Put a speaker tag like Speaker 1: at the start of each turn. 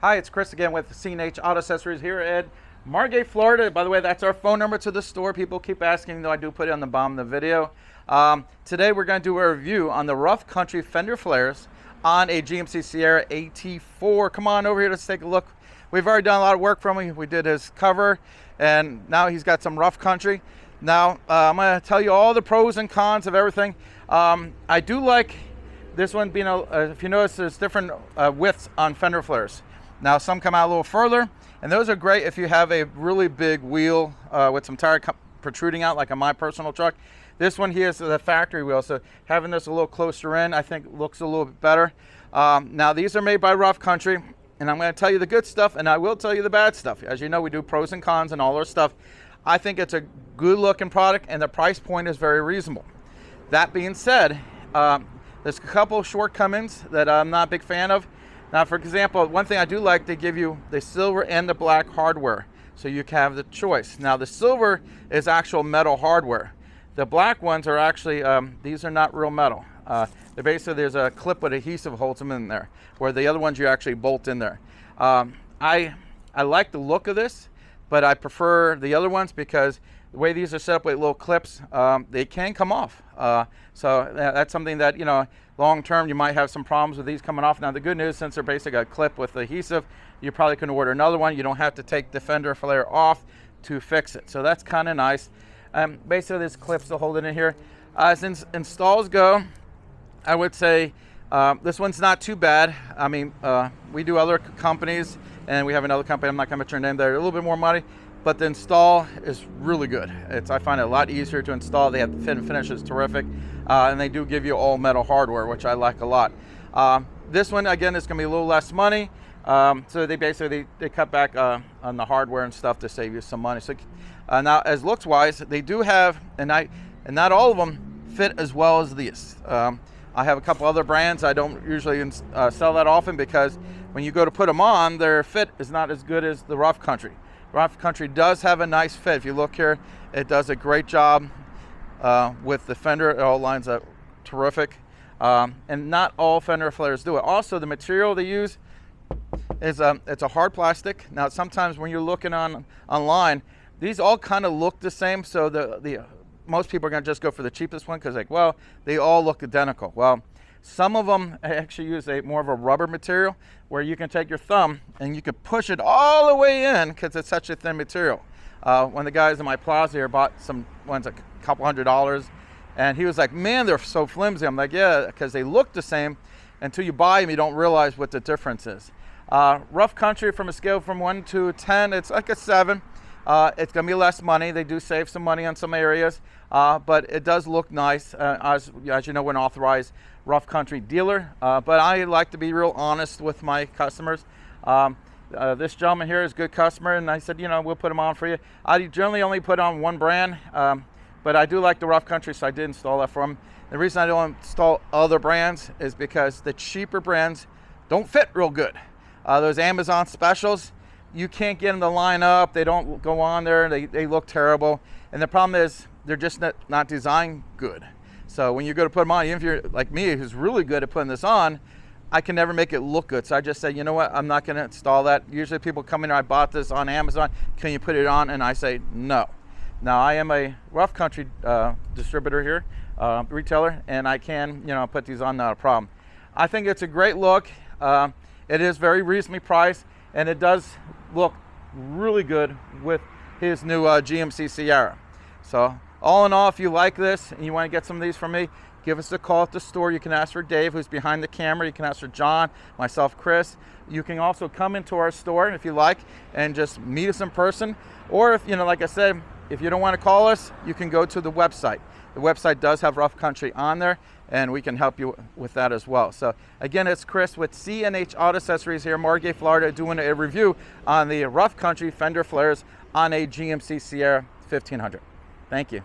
Speaker 1: Hi, it's Chris again with C&H Auto Accessories here at Margate, Florida. By the way, that's our phone number to the store. People keep asking, though I do put it on the bottom of the video. Today we're going to do a review on the Rough Country fender flares on a GMC Sierra AT4. Come on over here, let's take a look. We've already done a lot of work from him. We did his cover, and now he's got some Rough Country. Now, I'm going to tell you all the pros and cons of everything. I do like this one being, if you notice, there's different widths on fender flares. Now, some come out a little further, and those are great if you have a really big wheel with some tire protruding out, like on my personal truck. This one here is the factory wheel, so having this a little closer in, I think looks a little bit better. Now, these are made by Rough Country, and I'm going to tell you the good stuff, and I will tell you the bad stuff. As you know, we do pros and cons and all our stuff. I think it's a good-looking product, and the price point is very reasonable. That being said, there's a couple shortcomings that I'm not a big fan of. Now, for example, one thing I do like, they give you the silver and the black hardware, so you can have the choice. Now, the silver is actual metal hardware. The black ones are actually, these are not real metal. They're basically, there's a clip with adhesive holds them in there, where the other ones you actually bolt in there. I like the look of this, but I prefer the other ones because the way these are set up with little clips, they can come off. So that's something that, you know, long term you might have some problems with these coming off. Now, the good news, since they're basically a clip with adhesive, you probably can order another one. You don't have to take the fender flare off to fix it. So that's kind of nice. Basically, there's clips to hold it in here. As installs go, I would say this one's not too bad. I mean, we do other companies, and we have another company, I'm not going to mention their name, they're a little bit more money, but the install is really good. I find it a lot easier to install. They have the fit and finish is terrific, and they do give you all metal hardware, which I like a lot. This one, again, is going to be a little less money, so they basically they cut back on the hardware and stuff to save you some money. So now, as looks wise, they do have, and not all of them fit as well as these. I have a couple other brands. I don't usually sell that often because when you go to put them on, their fit is not as good as the Rough Country. Rough Country does have a nice fit. If you look here, it does a great job with the fender. It all lines up terrific. And not all fender flares do it. Also, the material they use is it's a hard plastic. Now, sometimes when you're looking online, these all kind of look the same. So most people are going to just go for the cheapest one because, like, well, they all look identical. Well, some of them actually use more of a rubber material where you can take your thumb and you can push it all the way in because it's such a thin material. One of the guys in my plaza here bought some ones a couple $100, and he was like, man, they're so flimsy. I'm like, yeah, because they look the same until you buy them, you don't realize what the difference is. Rough Country, from a scale from 1 to 10, it's like a 7. It's going to be less money. They do save some money on some areas, but it does look nice. As you know, we're an authorized Rough Country dealer, but I like to be real honest with my customers. This gentleman here is a good customer, and I said, you know, we'll put them on for you. I generally only put on one brand, but I do like the Rough Country, so I did install that for him. The reason I don't install other brands is because the cheaper brands don't fit real good. Those Amazon specials, you can't get them to line up. They don't go on there. They look terrible. And the problem is they're just not designed good. So when you go to put them on, even if you're like me, who's really good at putting this on, I can never make it look good. So I just say, you know what, I'm not going to install that. Usually people come in here, I bought this on Amazon. Can you put it on? And I say, no. Now, I am a Rough Country distributor here, retailer, and I can, you know, put these on, not a problem. I think it's a great look. It is very reasonably priced, and it does look really good with his new GMC Sierra. So all in all, if you like this and you want to get some of these from me, give us a call at the store. You can ask for Dave, who's behind the camera. You can ask for John, myself, Chris. You can also come into our store if you like and just meet us in person. Or if, you know, like I said, if you don't want to call us, you can go to the website. The website does have Rough Country on there, and we can help you with that as well. So again, it's Chris with C&H Auto Accessories here in Margate, Florida, doing a review on the Rough Country fender flares on a GMC Sierra 1500. Thank you.